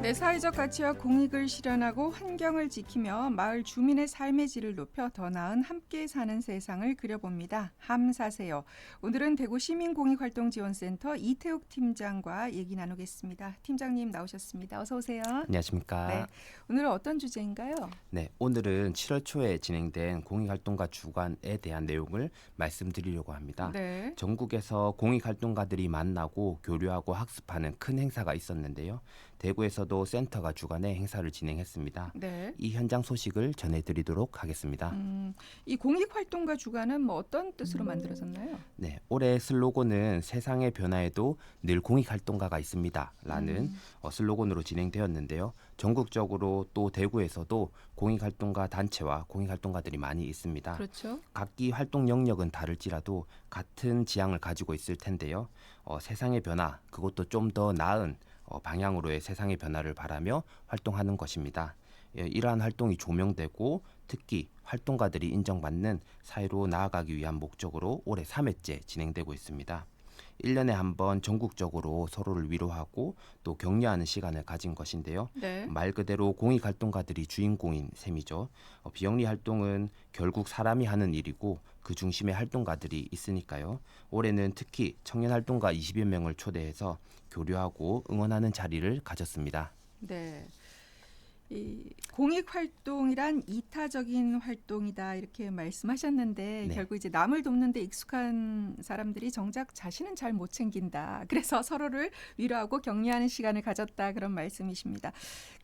네, 사회적 가치와 공익을 실현하고 환경을 지키며 마을 주민의 삶의 질을 높여 더 나은 함께 사는 세상을 그려봅니다. 함사세요. 오늘은 대구 시민공익활동지원센터 이태욱 팀장과 얘기 나누겠습니다. 팀장님 나오셨습니다. 어서 오세요. 안녕하십니까. 네, 오늘은 어떤 주제인가요? 네, 오늘은 7월 초에 진행된 공익활동가 주간에 대한 내용을 말씀드리려고 합니다. 네. 전국에서 공익활동가들이 만나고 교류하고 학습하는 큰 행사가 있었는데요. 대구에서도 센터가 주간에 행사를 진행했습니다. 네. 이 현장 소식을 전해드리도록 하겠습니다. 이 공익활동가 주간은 뭐 어떤 뜻으로 만들어졌나요? 네, 올해 슬로건은 세상의 변화에도 늘 공익활동가가 있습니다. 라는 슬로건으로 진행되었는데요. 전국적으로 또 대구에서도 공익활동가 단체와 공익활동가들이 많이 있습니다. 그렇죠. 각기 활동 영역은 다를지라도 같은 지향을 가지고 있을 텐데요. 세상의 변화, 그것도 좀 더 나은 방향으로의 세상의 변화를 바라며 활동하는 것입니다. 이러한 활동이 조명되고 특히 활동가들이 인정받는 사회로 나아가기 위한 목적으로 올해 3회째 진행되고 있습니다. 1년에 한 번 전국적으로 서로를 위로하고 또 격려하는 시간을 가진 것인데요. 네. 말 그대로 공익활동가들이 주인공인 셈이죠. 비영리 활동은 결국 사람이 하는 일이고 그 중심에 활동가들이 있으니까요. 올해는 특히 청년활동가 20여 명을 초대해서 교류하고 응원하는 자리를 가졌습니다. 네. 이 공익활동이란 이타적인 활동이다 이렇게 말씀하셨는데 네. 결국 이제 남을 돕는 데 익숙한 사람들이 정작 자신은 잘 못 챙긴다. 그래서 서로를 위로하고 격려하는 시간을 가졌다 그런 말씀이십니다.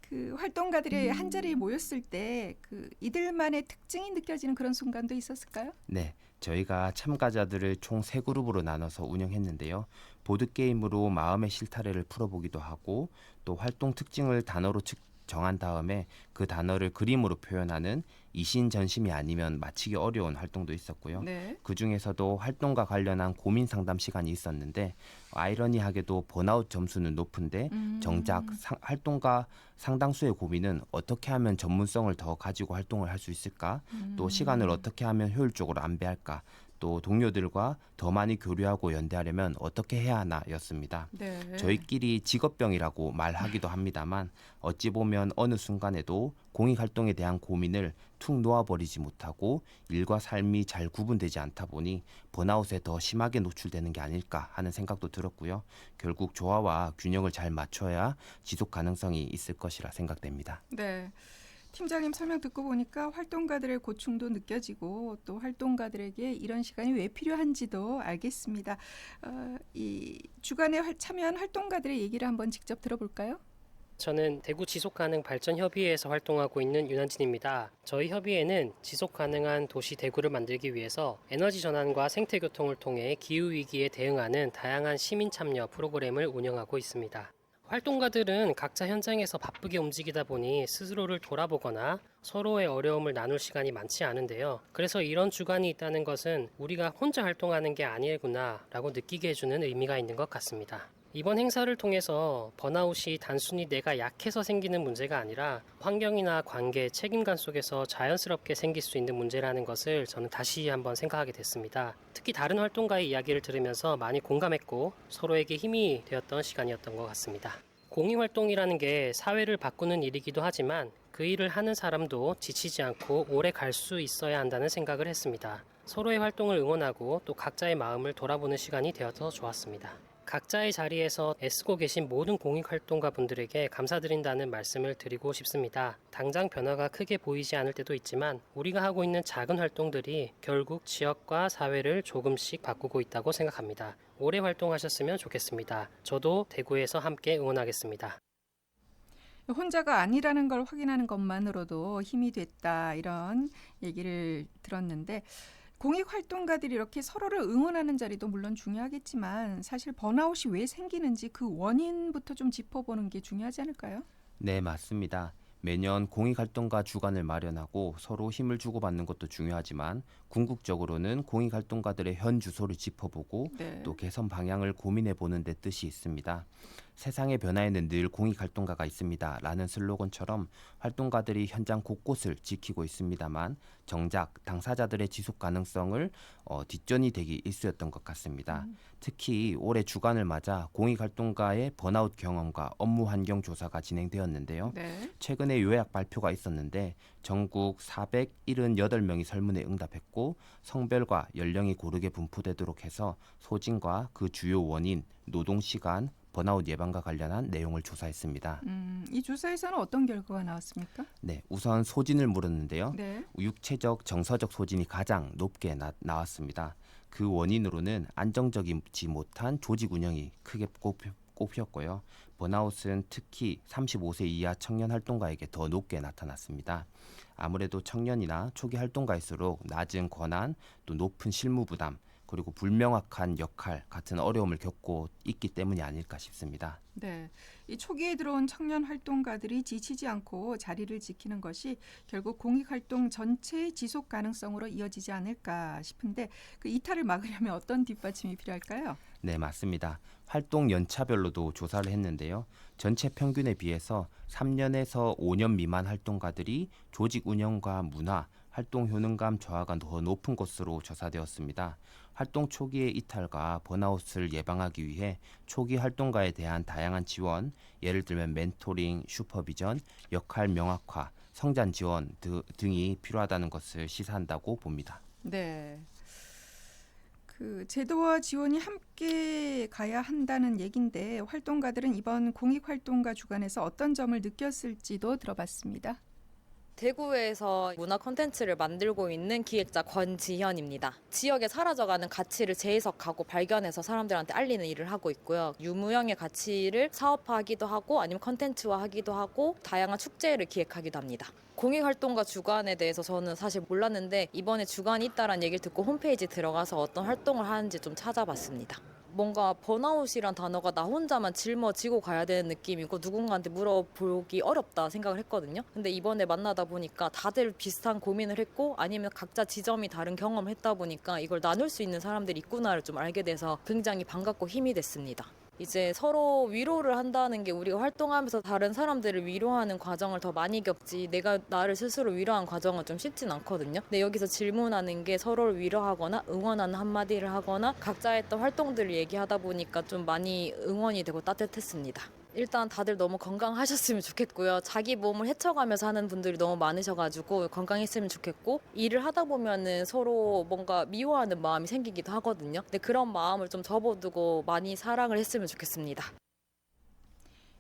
그 활동가들이 한 자리에 모였을 때 그 이들만의 특징이 느껴지는 그런 순간도 있었을까요? 네, 저희가 참가자들을 총 3그룹으로 나눠서 운영했는데요. 보드게임으로 마음의 실타래를 풀어보기도 하고 또 활동 특징을 단어로 정한 다음에 그 단어를 그림으로 표현하는 이신전심이 아니면 마치기 어려운 활동도 있었고요. 네. 그 중에서도 활동과 관련한 고민 상담 시간이 있었는데 아이러니하게도 번아웃 점수는 높은데 정작 활동가 상당수의 고민은 어떻게 하면 전문성을 더 가지고 활동을 할 수 있을까? 또 시간을 어떻게 하면 효율적으로 안배할까? 또 동료들과 더 많이 교류하고 연대하려면 어떻게 해야 하나였습니다. 네. 저희끼리 직업병이라고 말하기도 합니다만 어찌 보면 어느 순간에도 공익활동에 대한 고민을 툭 놓아버리지 못하고 일과 삶이 잘 구분되지 않다 보니 번아웃에 더 심하게 노출되는 게 아닐까 하는 생각도 들었고요. 결국 조화와 균형을 잘 맞춰야 지속 가능성이 있을 것이라 생각됩니다. 네. 팀장님 설명 듣고 보니까 활동가들의 고충도 느껴지고 또 활동가들에게 이런 시간이 왜 필요한지도 알겠습니다. 이 주간에 참여한 활동가들의 얘기를 한번 직접 들어볼까요? 저는 대구 지속가능발전협의회에서 활동하고 있는 윤한진입니다. 저희 협의회는 지속가능한 도시 대구를 만들기 위해서 에너지 전환과 생태교통을 통해 기후위기에 대응하는 다양한 시민 참여 프로그램을 운영하고 있습니다. 활동가들은 각자 현장에서 바쁘게 움직이다 보니 스스로를 돌아보거나 서로의 어려움을 나눌 시간이 많지 않은데요. 그래서 이런 주간이 있다는 것은 우리가 혼자 활동하는 게 아니구나 라고 느끼게 해주는 의미가 있는 것 같습니다. 이번 행사를 통해서 번아웃이 단순히 내가 약해서 생기는 문제가 아니라 환경이나 관계, 책임감 속에서 자연스럽게 생길 수 있는 문제라는 것을 저는 다시 한번 생각하게 됐습니다. 특히 다른 활동가의 이야기를 들으면서 많이 공감했고 서로에게 힘이 되었던 시간이었던 것 같습니다. 공익활동이라는 게 사회를 바꾸는 일이기도 하지만 그 일을 하는 사람도 지치지 않고 오래 갈 수 있어야 한다는 생각을 했습니다. 서로의 활동을 응원하고 또 각자의 마음을 돌아보는 시간이 되어서 좋았습니다. 각자의 자리에서 애쓰고 계신 모든 공익활동가 분들에게 감사드린다는 말씀을 드리고 싶습니다. 당장 변화가 크게 보이지 않을 때도 있지만 우리가 하고 있는 작은 활동들이 결국 지역과 사회를 조금씩 바꾸고 있다고 생각합니다. 오래 활동하셨으면 좋겠습니다. 저도 대구에서 함께 응원하겠습니다. 혼자가 아니라는 걸 확인하는 것만으로도 힘이 됐다 이런 얘기를 들었는데 공익활동가들이 이렇게 서로를 응원하는 자리도 물론 중요하겠지만 사실 번아웃이 왜 생기는지 그 원인부터 좀 짚어보는 게 중요하지 않을까요? 네, 맞습니다. 매년 공익활동가 주간을 마련하고 서로 힘을 주고받는 것도 중요하지만 궁극적으로는 공익활동가들의 현 주소를 짚어보고 네. 또 개선 방향을 고민해보는 데 뜻이 있습니다. 세상의 변화에는 늘 공익활동가가 있습니다 라는 슬로건처럼 활동가들이 현장 곳곳을 지키고 있습니다만 정작 당사자들의 지속 가능성을 뒷전이 되기 일쑤였던 것 같습니다. 특히 올해 주간을 맞아 공익활동가의 번아웃 경험과 업무 환경 조사가 진행되었는데요. 네. 최근에 요약 발표가 있었는데 전국 478명이 설문에 응답했고 성별과 연령이 고르게 분포되도록 해서 소진과 그 주요 원인, 노동시간, 번아웃 예방과 관련한 내용을 조사했습니다. 이 조사에서는 어떤 결과가 나왔습니까? 네, 우선 소진을 물었는데요. 네. 육체적, 정서적 소진이 가장 높게 나왔습니다. 그 원인으로는 안정적이지 못한 조직 운영이 크게 꼽혔고요. 번아웃은 특히 35세 이하 청년 활동가에게 더 높게 나타났습니다. 아무래도 청년이나 초기 활동가일수록 낮은 권한, 또 높은 실무 부담, 그리고 불명확한 역할 같은 어려움을 겪고 있기 때문이 아닐까 싶습니다. 네, 이 초기에 들어온 청년 활동가들이 지치지 않고 자리를 지키는 것이 결국 공익활동 전체의 지속 가능성으로 이어지지 않을까 싶은데 그 이탈을 막으려면 어떤 뒷받침이 필요할까요? 네, 맞습니다. 활동 연차별로도 조사를 했는데요. 전체 평균에 비해서 3년에서 5년 미만 활동가들이 조직 운영과 문화, 활동 효능감 저하가 더 높은 것으로 조사되었습니다. 활동 초기의 이탈과 번아웃을 예방하기 위해 초기 활동가에 대한 다양한 지원, 예를 들면 멘토링, 슈퍼비전, 역할 명확화, 성장 지원 등이 필요하다는 것을 시사한다고 봅니다. 네. 그 제도와 지원이 함께 가야 한다는 얘긴데 활동가들은 이번 공익활동가 주간에서 어떤 점을 느꼈을지도 들어봤습니다. 대구에서 문화 콘텐츠를 만들고 있는 기획자 권지현입니다. 지역에 사라져가는 가치를 재해석하고 발견해서 사람들한테 알리는 일을 하고 있고요. 유무형의 가치를 사업화하기도 하고 아니면 콘텐츠화하기도 하고 다양한 축제를 기획하기도 합니다. 공익활동가 주간에 대해서 저는 사실 몰랐는데 이번에 주간이 있다는 얘기를 듣고 홈페이지 들어가서 어떤 활동을 하는지 좀 찾아봤습니다. 뭔가 번아웃이란 단어가 나 혼자만 짊어지고 가야 되는 느낌이고 누군가한테 물어보기 어렵다 생각을 했거든요. 근데 이번에 만나다 보니까 다들 비슷한 고민을 했고 아니면 각자 지점이 다른 경험을 했다 보니까 이걸 나눌 수 있는 사람들이 있구나를 좀 알게 돼서 굉장히 반갑고 힘이 됐습니다. 이제 서로 위로를 한다는 게 우리가 활동하면서 다른 사람들을 위로하는 과정을 더 많이 겪지 내가 나를 스스로 위로하는 과정은 좀 쉽진 않거든요. 근데 여기서 질문하는 게 서로를 위로하거나 응원하는 한마디를 하거나 각자 했던 활동들을 얘기하다 보니까 좀 많이 응원이 되고 따뜻했습니다. 일단 다들 너무 건강하셨으면 좋겠고요. 자기 몸을 헤쳐가면서 하는 분들이 너무 많으셔가지고 건강했으면 좋겠고 일을 하다 보면은 서로 뭔가 미워하는 마음이 생기기도 하거든요. 근데 그런 마음을 좀 접어두고 많이 사랑을 했으면 좋겠습니다.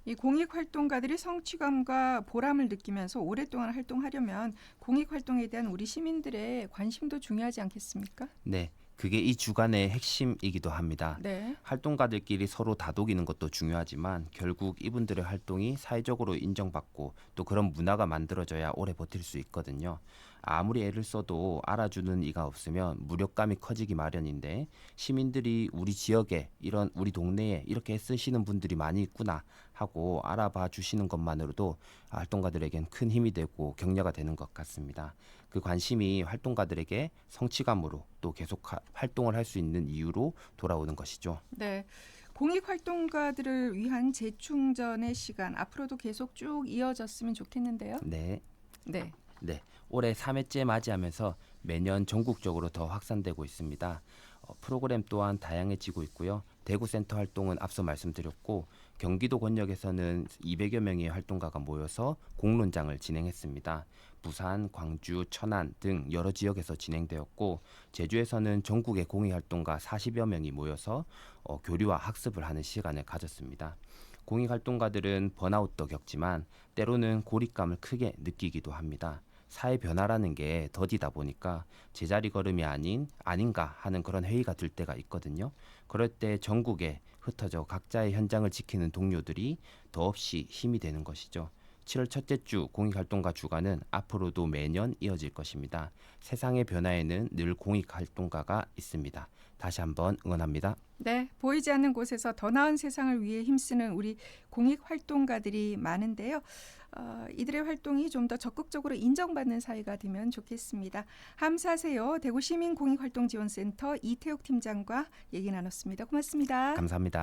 이 공익활동가들이 성취감과 보람을 느끼면서 오랫동안 활동하려면 공익활동에 대한 우리 시민들의 관심도 중요하지 않겠습니까? 네, 그게 이 주간의 핵심이기도 합니다. 네. 활동가들끼리 서로 다독이는 것도 중요하지만 결국 이분들의 활동이 사회적으로 인정받고 또 그런 문화가 만들어져야 오래 버틸 수 있거든요. 아무리 애를 써도 알아주는 이가 없으면 무력감이 커지기 마련인데 시민들이 우리 지역에 이런 우리 동네에 이렇게 쓰시는 분들이 많이 있구나 하고 알아봐 주시는 것만으로도 활동가들에겐 큰 힘이 되고 격려가 되는 것 같습니다. 그 관심이 활동가들에게 성취감으로 또 계속 활동을 할 수 있는 이유로 돌아오는 것이죠. 네. 공익활동가들을 위한 재충전의 시간 앞으로도 계속 쭉 이어졌으면 좋겠는데요. 네. 네. 네, 올해 3회째 맞이하면서 매년 전국적으로 더 확산되고 있습니다. 프로그램 또한 다양해지고 있고요. 대구 센터 활동은 앞서 말씀드렸고 경기도 권역에서는 200여 명의 활동가가 모여서 공론장을 진행했습니다. 부산, 광주, 천안 등 여러 지역에서 진행되었고 제주에서는 전국의 공익활동가 40여 명이 모여서 교류와 학습을 하는 시간을 가졌습니다. 공익활동가들은 번아웃도 겪지만 때로는 고립감을 크게 느끼기도 합니다. 사회 변화라는 게 더디다 보니까 제자리 걸음이 아닌가 하는 그런 회의가 들 때가 있거든요. 그럴 때 전국에 흩어져 각자의 현장을 지키는 동료들이 더없이 힘이 되는 것이죠. 7월 첫째 주 공익활동가 주간은 앞으로도 매년 이어질 것입니다. 세상의 변화에는 늘 공익활동가가 있습니다. 다시 한번 응원합니다. 네, 보이지 않는 곳에서 더 나은 세상을 위해 힘쓰는 우리 공익활동가들이 많은데요. 이들의 활동이 좀 더 적극적으로 인정받는 사회가 되면 좋겠습니다. 함사세요. 대구시민공익활동지원센터 이태욱 팀장과 얘기 나눴습니다. 고맙습니다. 감사합니다.